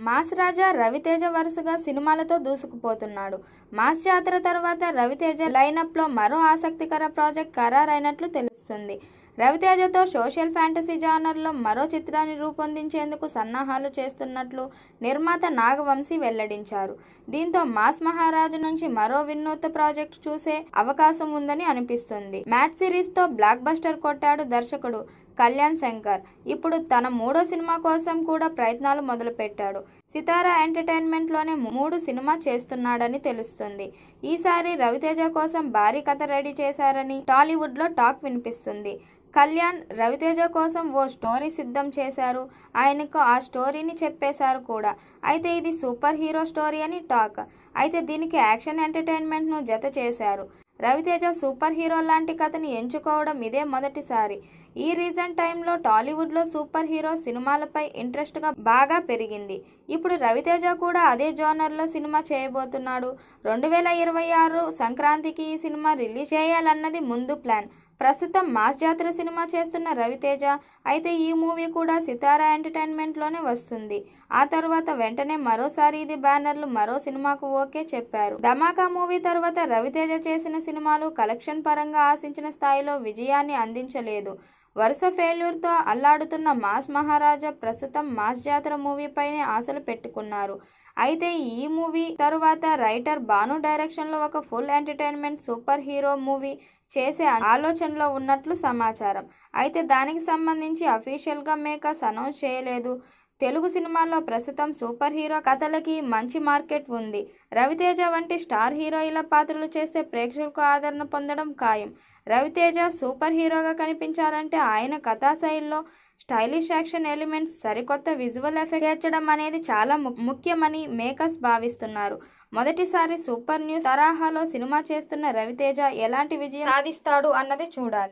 Mass రాజా రవితేజ వరుసగా సినిమాలతో దూసుకుపోతున్నాడు. Mass జాతర తర్వాత రవితేజ లైనప్ లో మరో ఆసక్తికర ప్రాజెక్ట్ ఖరారైనట్లు తెలుస్తుంది. రవితేజతో సోషల్ ఫ్యాంటసీ జానర్ లో మరో చిత్రాన్ని రూపొందించేందుకు సన్నాహాలు చేస్తున్నట్లు నిర్మాత నాగవంశీ వెల్లడించారు. దీంతో మాస్ మహారాజు నుంచి మరో వినూత్న ప్రాజెక్ట్ చూసే అవకాశం ఉందని అనిపిస్తుంది. మ్యాట్ సిరీస్ తో బ్లాక్ బస్టర్ కొట్టాడు దర్శకుడు కళ్యాణ్ శంకర్. ఇప్పుడు తన మూడో సినిమా కోసం కూడా ప్రయత్నాలు మొదలుపెట్టాడు. సితారా ఎంటర్టైన్మెంట్ లోనే 3 సినిమా చేస్తున్నాడని తెలుస్తుంది. ఈసారి రవితేజ కోసం భారీ కథ రెడీ చేశారని టాలీవుడ్ లో టాక్ వినిపిస్తుంది. కళ్యాణ్ రవితేజ కోసం ఓ స్టోరీ సిద్ధం చేశారు. ఆయనకు ఆ స్టోరీని చెప్పేశారు కూడా. అయితే ఇది సూపర్ హీరో స్టోరీ అని టాక్. అయితే దీనికి యాక్షన్ ఎంటర్టైన్మెంట్ ను జత చేశారు. రవితేజ సూపర్ హీరో లాంటి కథని ఎంచుకోవడం ఇదే మొదటిసారి. ఈ రీసెంట్ టైంలో టాలీవుడ్ లో సూపర్ హీరో సినిమాలపై ఇంట్రెస్ట్ బాగా పెరిగింది. ఇప్పుడు రవితేజ కూడా అదే జోనర్ లో సినిమా చేయబోతున్నాడు. 2026 సంక్రాంతికి ఈ సినిమా రిలీజ్ చేయాలన్నది ముందు ప్లాన్. ప్రస్తుతం మాస్ జాతర సినిమా చేస్తున్న రవితేజ అయితే ఈ మూవీ కూడా సితారా ఎంటర్టైన్మెంట్ లోనే వస్తుంది. ఆ తర్వాత వెంటనే మరోసారి ఇది బ్యానర్లు మరో సినిమాకు ఓకే చెప్పారు. ధమాకా మూవీ తర్వాత రవితేజ చేసిన సినిమాలు కలెక్షన్ పరంగా ఆశించిన స్థాయిలో విజయాన్ని అందించలేదు. వరుస ఫెయిల్యూర్ తో అల్లాడుతున్న మాస్ మహారాజా ప్రస్తుతం మాస్ జాతర మూవీపైనే ఆశలు పెట్టుకున్నారు. అయితే ఈ మూవీ తరువాత రైటర్ భాను డైరెక్షన్ లో ఒక full entertainment super hero movie చేసే ఆలోచనలో ఉన్నట్లు సమాచారం. అయితే దానికి సంబంధించి అఫీషియల్ గా మేకర్స్ అనౌన్స్ చేయలేదు. తెలుగు సినిమాల్లో ప్రస్తుతం సూపర్ హీరో కథలకి మంచి మార్కెట్ ఉంది. రవితేజ వంటి స్టార్ హీరోయిల పాత్రలు చేస్తే ప్రేక్షకులకు ఆదరణ పొందడం ఖాయం. రవితేజ సూపర్ హీరోగా కనిపించాలంటే ఆయన కథా శైలిలో స్టైలిష్ యాక్షన్ ఎలిమెంట్స్, సరికొత్త విజువల్ ఎఫెక్ట్ చేర్చడం అనేది చాలా ముఖ్యమని మేకర్స్ భావిస్తున్నారు. మొదటిసారి సూపర్ న్యూస్ తరహాలో సినిమా చేస్తున్న రవితేజ ఎలాంటి విజయం సాధిస్తాడు అన్నది చూడాలి.